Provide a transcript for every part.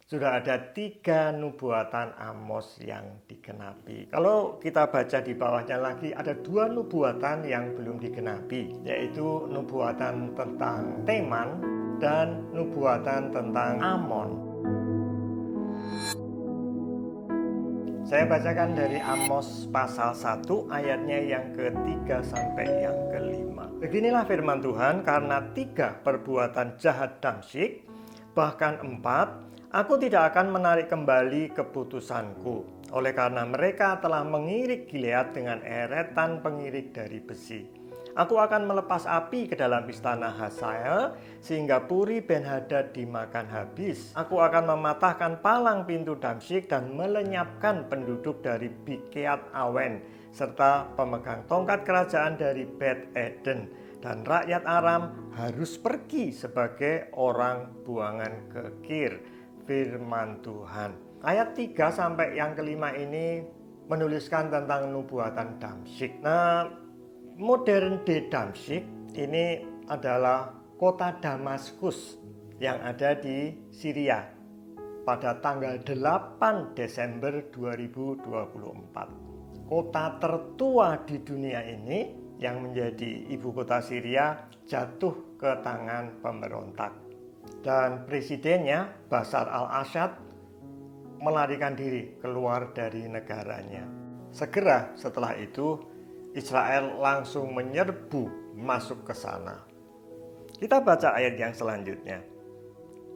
Sudah ada 3 nubuatan Amos yang digenapi. Kalau kita baca di bawahnya lagi, ada 2 nubuatan yang belum digenapi, yaitu nubuatan tentang Teman dan nubuatan tentang Amon. Saya bacakan dari Amos pasal 1 ayatnya yang ke-3 sampai yang ke-5. Beginilah firman Tuhan, karena 3 perbuatan jahat Damsyik, bahkan 4, aku tidak akan menarik kembali keputusanku, oleh karena mereka telah mengirik Gilead dengan eretan pengirik dari besi. Aku akan melepas api ke dalam istana Hazael, sehingga Puri Ben-Hadad dimakan habis. Aku akan mematahkan palang pintu Damsyik dan melenyapkan penduduk dari Bikeat Awen, serta pemegang tongkat kerajaan dari Bet Eden. Dan rakyat Aram harus pergi sebagai orang buangan ke Kir. Firman Tuhan. Ayat 3 sampai yang ke-5 ini menuliskan tentang nubuatan Damsyik. Nah, modern day Damsyik ini adalah kota Damaskus yang ada di Syria pada tanggal 8 Desember 2024. Kota tertua di dunia ini yang menjadi ibu kota Syria jatuh ke tangan pemberontak. Dan presidennya Bashar al-Assad melarikan diri keluar dari negaranya. Segera setelah itu Israel langsung menyerbu masuk ke sana. Kita baca ayat yang selanjutnya.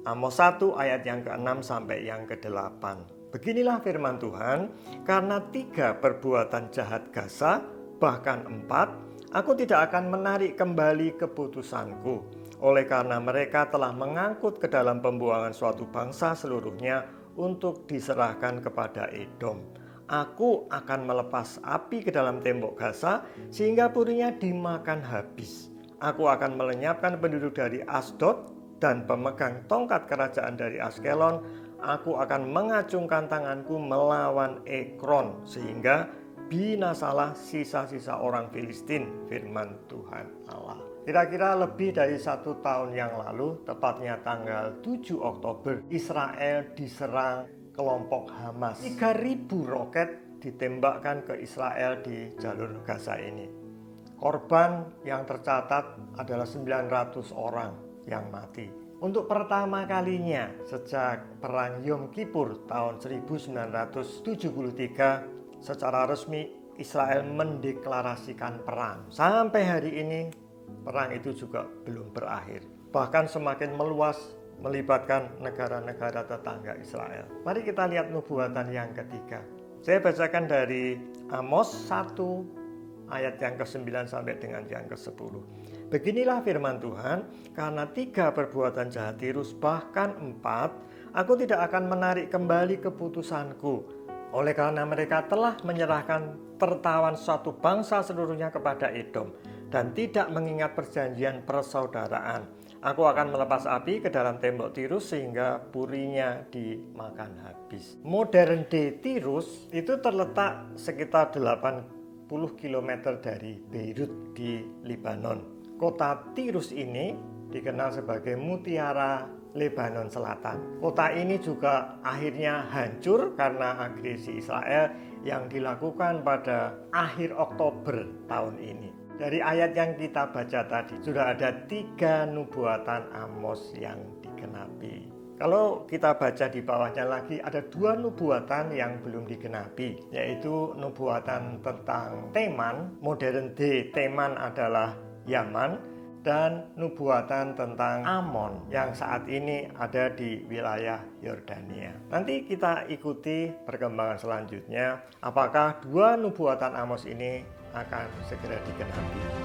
Amos 1 ayat yang ke-6 sampai yang ke-8. Beginilah firman Tuhan, karena 3 perbuatan jahat Gaza, bahkan 4, aku tidak akan menarik kembali keputusanku. Oleh karena mereka telah mengangkut ke dalam pembuangan suatu bangsa seluruhnya untuk diserahkan kepada Edom. Aku akan melepas api ke dalam tembok Gaza sehingga purinya dimakan habis. Aku akan melenyapkan penduduk dari Asdod dan pemegang tongkat kerajaan dari Askelon. Aku akan mengacungkan tanganku melawan Ekron sehingga binasalah sisa-sisa orang Filistin, firman Tuhan Allah. Kira-kira lebih dari 1 tahun yang lalu, tepatnya tanggal 7 Oktober, Israel diserang kelompok Hamas. 3.000 roket ditembakkan ke Israel di jalur Gaza ini. Korban yang tercatat adalah 900 orang yang mati. Untuk pertama kalinya sejak Perang Yom Kippur tahun 1973, secara resmi Israel mendeklarasikan perang. Sampai hari ini perang itu juga belum berakhir. Bahkan semakin meluas, melibatkan negara-negara tetangga Israel. Mari kita lihat nubuatan yang ketiga. Saya bacakan dari Amos 1 ayat yang ke-9 sampai dengan yang ke-10. Beginilah firman Tuhan, karena 3 perbuatan jahat Tirus, bahkan 4, aku tidak akan menarik kembali keputusanku. Oleh karena mereka telah menyerahkan tertawan suatu bangsa seluruhnya kepada Edom dan tidak mengingat perjanjian persaudaraan. Aku akan melepas api ke dalam tembok Tirus sehingga purinya dimakan habis. Modern day Tirus itu terletak sekitar 80 km dari Beirut di Lebanon. Kota Tirus ini dikenal sebagai Mutiara Lebanon Selatan. Kota ini juga akhirnya hancur karena agresi Israel yang dilakukan pada akhir Oktober tahun ini. Dari ayat yang kita baca tadi, sudah ada 3 nubuatan Amos yang digenapi. Kalau kita baca di bawahnya lagi, ada 2 nubuatan yang belum digenapi, yaitu nubuatan tentang Teman. Modern day Teman adalah Yaman, dan nubuatan tentang Amon yang saat ini ada di wilayah Yordania. Nanti kita ikuti perkembangan selanjutnya, apakah 2 nubuatan Amos ini akan segera digenapi.